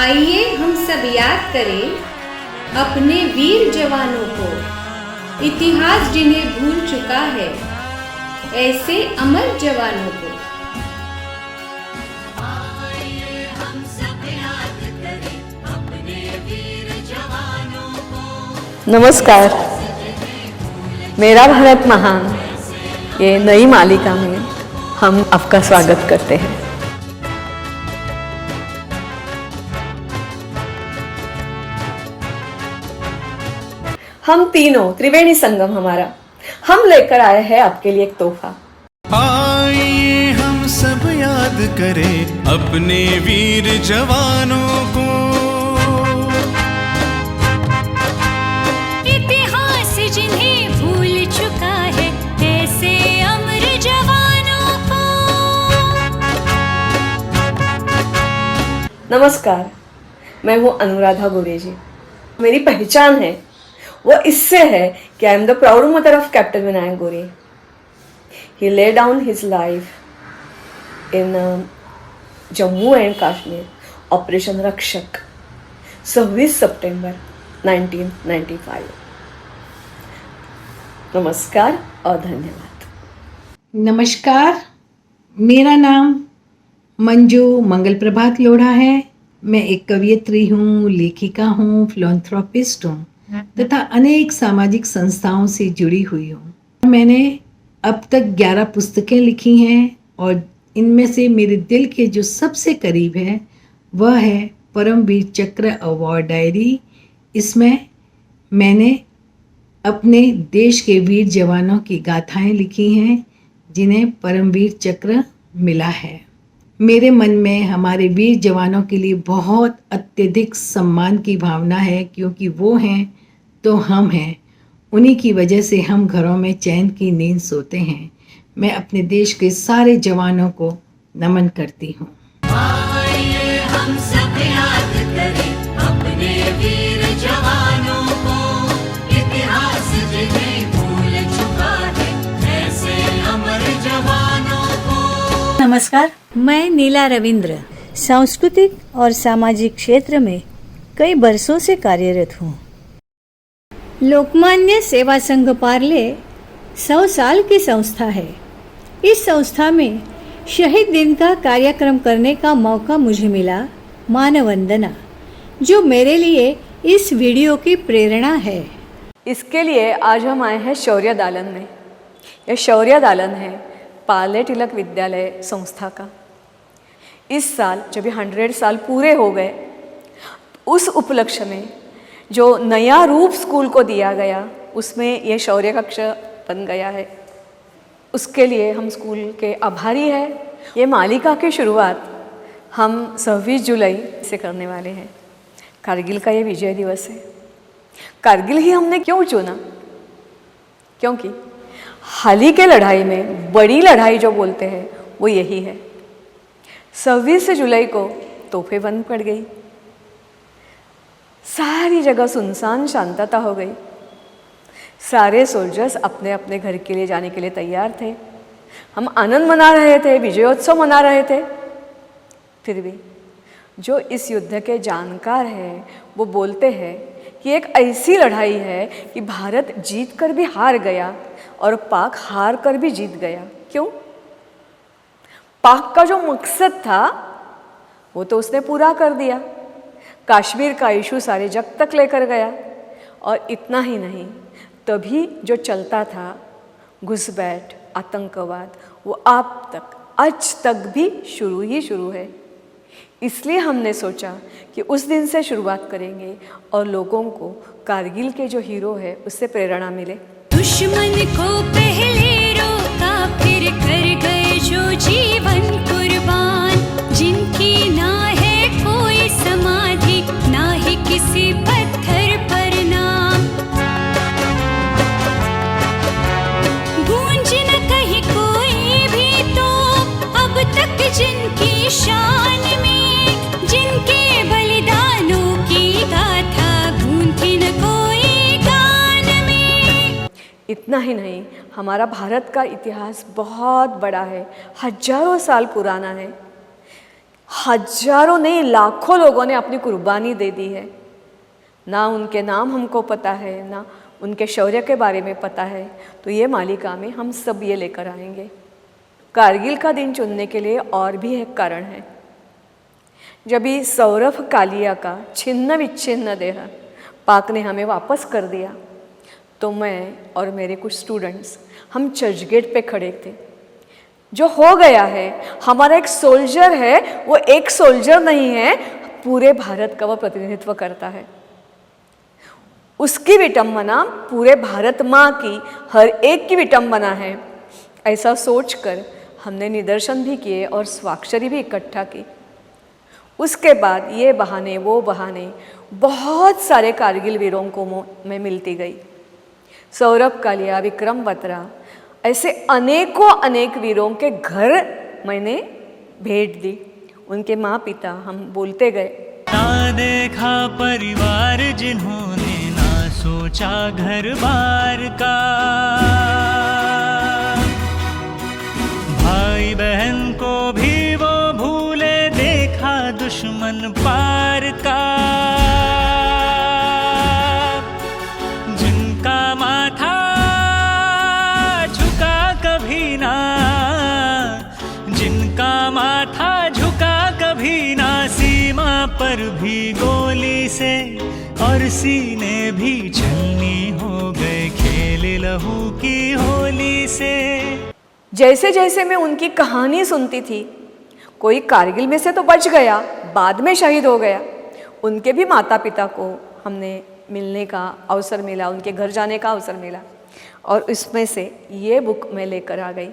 आइए हम सब याद करें अपने वीर जवानों को, इतिहास जिन्हें भूल चुका है, ऐसे अमर जवानों को। आइए हम सब याद करें अपने वीर जवानों को। नमस्कार, मेरा भारत महान ये नई मालिका में हम आपका स्वागत करते हैं। हम तीनों त्रिवेणी संगम हमारा, हम लेकर आए हैं आपके लिए एक तोहफा। आइए हम सब याद करें अपने वीर जवानों को। इतिहास जिन्हें भूल चुका है, ऐसे अमर जवानों को। नमस्कार, मैं हूँ अनुराधा गोरे जी। मेरी पहचान है वो इससे है कि I am the proud mother of captain Vinayak Gore. He lay down his life in Jammu and Kashmir, operation Rakshak, 26 सितंबर 1995। नमस्कार और धन्यवाद। नमस्कार, मेरा नाम मंजू मंगल प्रभात लोढ़ा है। मैं एक कवयित्री हूँ, लेखिका हूँ, फिलैंथ्रोपिस्ट हूँ तथा अनेक सामाजिक संस्थाओं से जुड़ी हुई हूँ। मैंने अब तक 11 पुस्तकें लिखी हैं और इनमें से मेरे दिल के जो सबसे करीब है वह है परमवीर चक्र अवार्ड डायरी। इसमें मैंने अपने देश के वीर जवानों की गाथाएं लिखी हैं जिन्हें परमवीर चक्र मिला है। मेरे मन में हमारे वीर जवानों के लिए बहुत अत्यधिक सम्मान की भावना है, क्योंकि वो हैं तो हम हैं। उन्हीं की वजह से हम घरों में चैन की नींद सोते हैं। मैं अपने देश के सारे जवानों को नमन करती हूँ। आइए हम सब याद करें अपने वीर जवानों को। इतिहास जिन्हें भूल चुका है, ऐसे अमर जवानों को। नमस्कार, मैं नीला रविंद्र सांस्कृतिक और सामाजिक क्षेत्र में कई वर्षों से कार्यरत हूँ। लोकमान्य सेवा संघ पार्ले 100 साल की संस्था है। इस संस्था में शहीद दिन का कार्यक्रम करने का मौका मुझे मिला, मानवंदना, जो मेरे लिए इस वीडियो की प्रेरणा है। इसके लिए आज हम आए हैं शौर्य दालन में। यह शौर्य दालन है पार्ले तिलक विद्यालय संस्था का। इस साल जब ये 100 साल पूरे हो गए, उस उपलक्ष्य में जो नया रूप स्कूल को दिया गया, उसमें ये शौर्य कक्ष बन गया है। उसके लिए हम स्कूल के आभारी हैं। ये मालिका की शुरुआत हम 26 जुलाई से करने वाले हैं। कारगिल का ये विजय दिवस है। कारगिल ही हमने क्यों चुना? क्योंकि हाल ही के लड़ाई में बड़ी लड़ाई जो बोलते हैं वो यही है। 26 जुलाई को तोहफे बंद पड़ गई, सारी जगह सुनसान शांतता हो गई। सारे सोल्जर्स अपने अपने घर के लिए जाने के लिए तैयार थे। हम आनंद मना रहे थे, विजयोत्सव मना रहे थे। फिर भी जो इस युद्ध के जानकार हैं वो बोलते हैं कि एक ऐसी लड़ाई है कि भारत जीत कर भी हार गया और पाक हार कर भी जीत गया। क्यों? पाक का जो मकसद था वो तो उसने पूरा कर दिया। कश्मीर का इशू सारे जग तक लेकर गया। और इतना ही नहीं, तभी जो चलता था घुसपैठ, आतंकवाद, वो आज तक भी शुरू है। इसलिए हमने सोचा कि उस दिन से शुरुआत करेंगे और लोगों को कारगिल के जो हीरो है उससे प्रेरणा मिले। दुश्मन को पहले रोका, फिर कर गए जो जीवन कुर्बान, जिनकी ना है कोई समाधि, ना ही किसी पत्थर पर नाम। गूंज न कहीं कोई भी तो अब तक जिनकी शान में, जिनके बलिदानों की गाथा गूंथी न कोई गान में। इतना ही नहीं, हमारा भारत का इतिहास बहुत बड़ा है, हजारों साल पुराना है। हजारों नहीं लाखों लोगों ने अपनी कुर्बानी दे दी है। ना उनके नाम हमको पता है, ना उनके शौर्य के बारे में पता है। तो ये मालिका में हम सब ये लेकर आएंगे। कारगिल का दिन चुनने के लिए और भी एक कारण है। जब ही सौरभ कालिया का छिन्न विच्छिन्न देह पाक ने हमें वापस कर दिया, तो मैं और मेरे कुछ स्टूडेंट्स हम चर्चगेट पे खड़े थे। जो हो गया है, हमारा एक सोल्जर है, वो एक सोल्जर नहीं है, पूरे भारत का वो प्रतिनिधित्व करता है। उसकी विटंबना पूरे भारत माँ की, हर एक की विटंबना है। ऐसा सोचकर हमने निदर्शन भी किए और स्वाक्षरी भी इकट्ठा की। उसके बाद ये बहाने वो बहाने बहुत सारे कारगिल वीरों को मैं मिलती गई। सौरभ कालिया, विक्रम बत्रा, ऐसे अनेकों अनेक वीरों के घर मैंने भेंट दी। उनके माँ पिता, हम बोलते गए। ना देखा परिवार जिन्होंने, ना सोचा घर बार का, भाई बहन को भी वो भूले, देखा दुश्मन पार का। जिनका माथा झुका कभी ना, जिनका माथा झुका कभी ना, सीमा पर भी गोली से और सीने भी छलनी हो गए, खेले लहू की होली से। जैसे जैसे मैं उनकी कहानी सुनती थी, कोई कारगिल में से तो बच गया, बाद में शहीद हो गया। उनके भी माता पिता को हमने मिलने का अवसर मिला, उनके घर जाने का अवसर मिला, और इसमें से ये बुक मैं लेकर आ गई।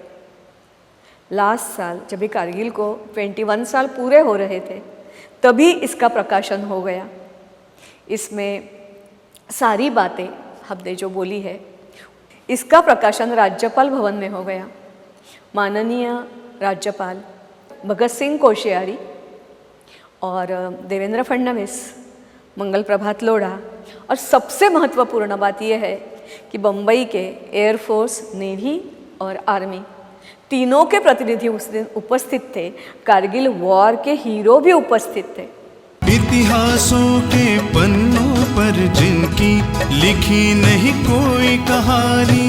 लास्ट साल जब भी कारगिल को 21 साल पूरे हो रहे थे, तभी इसका प्रकाशन हो गया। इसमें सारी बातें हमने जो बोली है, इसका प्रकाशन राज्यपाल भवन में हो गया। माननीय राज्यपाल भगत सिंह कोश्यारी और देवेंद्र फडणवीस, मंगल प्रभात लोढ़ा, और सबसे महत्वपूर्ण बात यह है कि बम्बई के एयरफोर्स, नेवी और आर्मी तीनों के प्रतिनिधि उस दिन उपस्थित थे। कारगिल वॉर के हीरो भी उपस्थित थे। इतिहासों के पन्नों पर जिनकी लिखी नहीं कोई कहानी,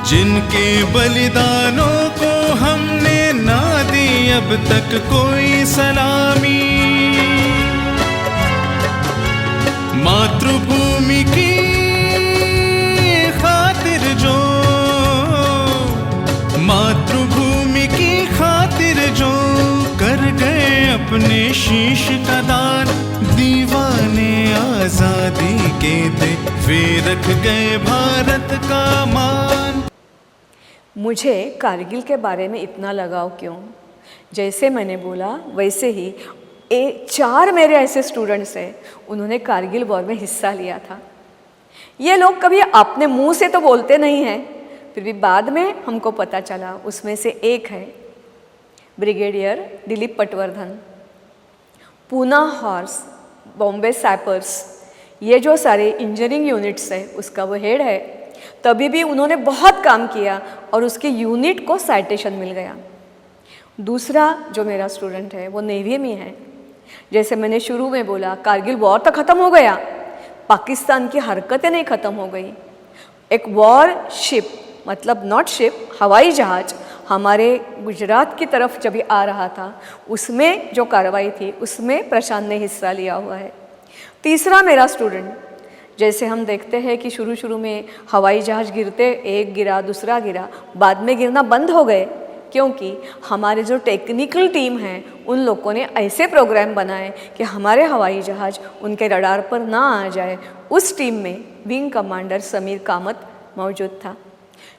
जिनके बलिदानों को हमने ना दी अब तक कोई सलामी, मातृभूमि की खातिर जो, मातृभूमि की खातिर जो कर गए अपने शीश का दान, दीवाने आजादी के थे वे रख गए भारत का मान। मुझे कारगिल के बारे में इतना लगाव क्यों? जैसे मैंने बोला वैसे ही 4 मेरे ऐसे स्टूडेंट्स हैं, उन्होंने कारगिल वॉर में हिस्सा लिया था। ये लोग कभी अपने मुंह से तो बोलते नहीं हैं, फिर भी बाद में हमको पता चला। उसमें से एक है brigadier Dilip Patwardhan, Poona horse, Bombay sappers, ये जो सारे इंजीनियरिंग यूनिट्स है उसका वो हेड है। तभी भी उन्होंने बहुत काम किया और उसके यूनिट को साइटेशन मिल गया। दूसरा जो मेरा स्टूडेंट है वो नेवी में है। जैसे मैंने शुरू में बोला, कारगिल वॉर तो ख़त्म हो गया, पाकिस्तान की हरकतें नहीं ख़त्म हो गई। एक वॉर शिप, मतलब नॉट शिप, हवाई जहाज़ हमारे गुजरात की तरफ जब आ रहा था, उसमें जो कार्रवाई थी उसमें प्रशांत ने हिस्सा लिया हुआ है। तीसरा मेरा स्टूडेंट, जैसे हम देखते हैं कि शुरू में हवाई जहाज़ गिरते, एक गिरा दूसरा गिरा, बाद में गिरना बंद हो गए, क्योंकि हमारे जो टेक्निकल टीम है उन लोगों ने ऐसे प्रोग्राम बनाए कि हमारे हवाई जहाज़ उनके रडार पर ना आ जाए। उस टीम में विंग कमांडर समीर कामत मौजूद था।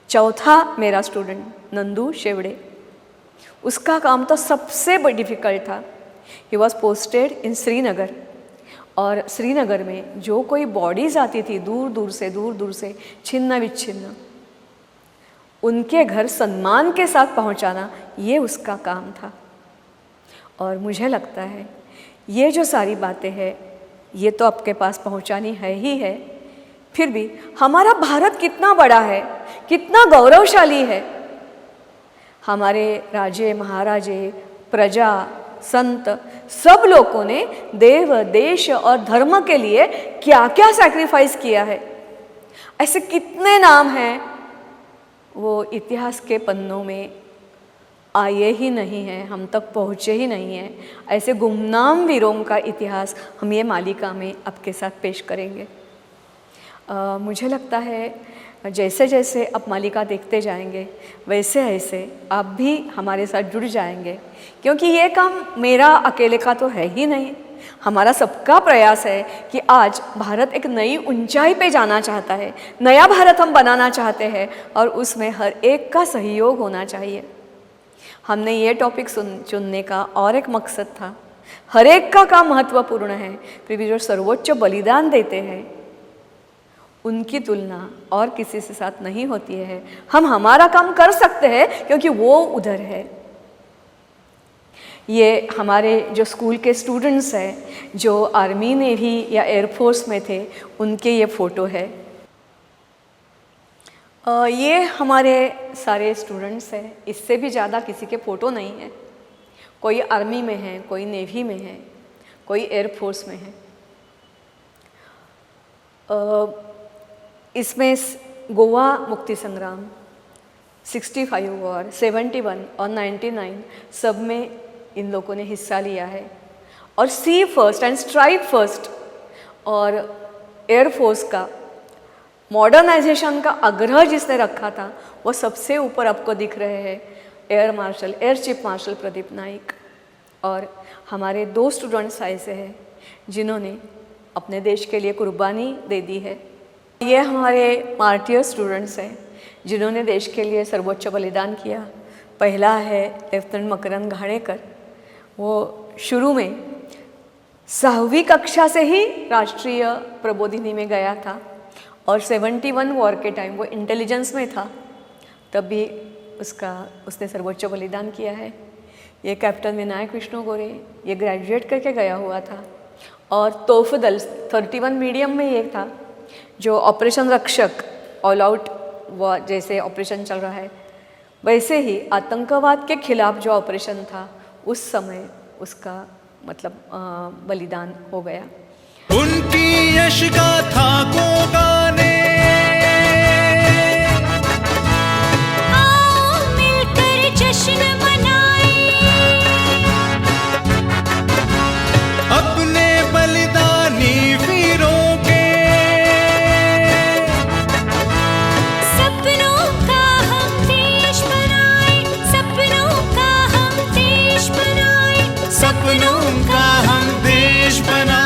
चौथा मेरा स्टूडेंट नंदू शेवड़े, उसका काम तो सबसे डिफ़िकल्ट था। He was posted in Srinagar, और श्रीनगर में जो कोई बॉडीज़ आती थी दूर दूर से छिन्न विच्छिन्न, उनके घर सम्मान के साथ पहुंचाना, ये उसका काम था। और मुझे लगता है ये जो सारी बातें हैं ये तो आपके पास पहुंचानी है ही है। फिर भी हमारा भारत कितना बड़ा है, कितना गौरवशाली है। हमारे राजे महाराजे, प्रजा, संत, सब लोगों ने देव, देश और धर्म के लिए क्या क्या सैक्रिफाइस किया है। ऐसे कितने नाम हैं वो इतिहास के पन्नों में आए ही नहीं हैं, हम तक पहुँचे ही नहीं हैं। ऐसे गुमनाम वीरों का इतिहास हम ये मालिका में आपके साथ पेश करेंगे। मुझे लगता है जैसे जैसे आप मालिका देखते जाएंगे वैसे ऐसे आप भी हमारे साथ जुड़ जाएंगे, क्योंकि ये काम मेरा अकेले का तो है ही नहीं, हमारा सबका प्रयास है कि आज भारत एक नई ऊंचाई पे जाना चाहता है, नया भारत हम बनाना चाहते हैं और उसमें हर एक का सहयोग होना चाहिए। हमने ये टॉपिक चुनने का और एक मकसद था, हर एक का काम महत्वपूर्ण है, फिर भी जो सर्वोच्च बलिदान देते हैं उनकी तुलना और किसी से साथ नहीं होती है। हम हमारा काम कर सकते हैं क्योंकि वो उधर है। ये हमारे जो स्कूल के स्टूडेंट्स हैं जो आर्मी, नेवी या एयरफोर्स में थे, उनके ये फ़ोटो है। ये हमारे सारे स्टूडेंट्स हैं, इससे भी ज़्यादा किसी के फ़ोटो नहीं है। कोई आर्मी में है, कोई नेवी में है, कोई एयरफोर्स में है। इसमें गोवा मुक्ति संग्राम, 65 वॉर, 71 और 99 सब में इन लोगों ने हिस्सा लिया है। और सी फर्स्ट एंड स्ट्राइक फर्स्ट और एयरफोर्स का मॉडर्नाइजेशन का आग्रह जिसने रखा था वो सबसे ऊपर आपको दिख रहे हैं air chief marshal Pradeep Naik. और हमारे 2 स्टूडेंट्स ऐसे हैं जिन्होंने अपने देश के लिए कुर्बानी दे दी है। ये हमारे मार्टियर स्टूडेंट्स हैं जिन्होंने देश के लिए सर्वोच्च बलिदान किया। पहला है लेफ्टिनेंट मकरंद घाणेकर, वो शुरू में 7वीं कक्षा से ही राष्ट्रीय प्रबोधिनी में गया था और 71 वॉर के टाइम वो इंटेलिजेंस में था, तब भी उसने सर्वोच्च बलिदान किया है। ये कैप्टन विनायक विष्णु गोरे, ये ग्रेजुएट करके गया हुआ था। और तोहफ़ दल 31 मीडियम में ये था जो ऑपरेशन रक्षक, ऑल आउट वॉर जैसे ऑपरेशन चल रहा है वैसे ही आतंकवाद के खिलाफ जो ऑपरेशन था उस समय उसका मतलब बलिदान हो गया। उनकी यश गाथा को गाने आओ मिलकर जश्न मनाएं, अपने बलिदानी वीरों के सपनों का हम देश बनाएं, सपनों का हम देश बनाएं, सपनों का हम देश बना